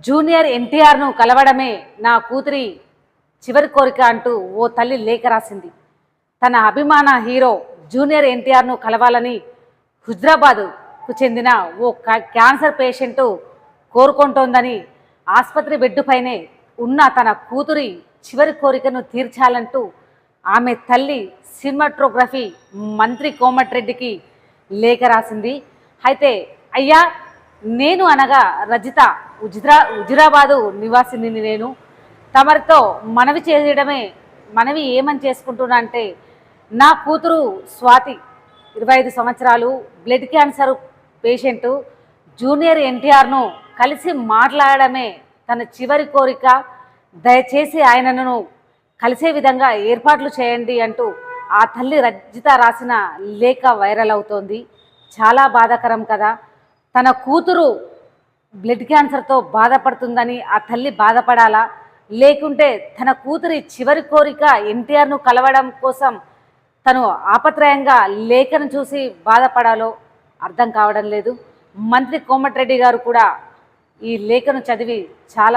Junior ఎన్టీఆర్ను కలవడమే నా కూతురి చివరి కోరిక అంటూ ఓ తల్లి లేఖ రాసింది. తన అభిమాన హీరో జూనియర్ ఎన్టీఆర్ను కలవాలని హుజరాబాద్కు చెందిన ఓ క్యాన్సర్ పేషెంట్ కోరుకుంటోందని ఆసుపత్రి బెడ్డుపైనే ఉన్న తన కూతురి చివరి కోరికను తీర్చాలంటూ ఆమె తల్లి సినిమాటోగ్రఫీ మంత్రి కోమటిరెడ్డికి లేఖ రాసింది. అయితే అయ్యా, నేను అనగా రజిత హుజురాబాదు నివాసిని. నేను తమరితో మనవి ఏమని చేసుకుంటున్నా అంటే, నా కూతురు స్వాతి 25 సంవత్సరాలు, బ్లడ్ క్యాన్సర్ పేషెంటు, జూనియర్ ఎన్టీఆర్ను కలిసి మాట్లాడడమే తన చివరి కోరిక. దయచేసి ఆయనను కలిసే విధంగా ఏర్పాట్లు చేయండి అంటూ ఆ తల్లి రజిత రాసిన లేఖ వైరల్ అవుతోంది. చాలా బాధాకరం కదా. తన కూతురు బ్లడ్ క్యాన్సర్తో బాధపడుతుందని ఆ తల్లి బాధపడాలా, లేకుంటే తన కూతురి చివరి కోరిక ఎన్టీఆర్ను కలవడం కోసం తను ఆపత్రయంగా లేఖను చూసి బాధపడాలో అర్థం కావడం లేదు. మంత్రి కోమటిరెడ్డి గారు కూడా ఈ లేఖను చదివి చాలా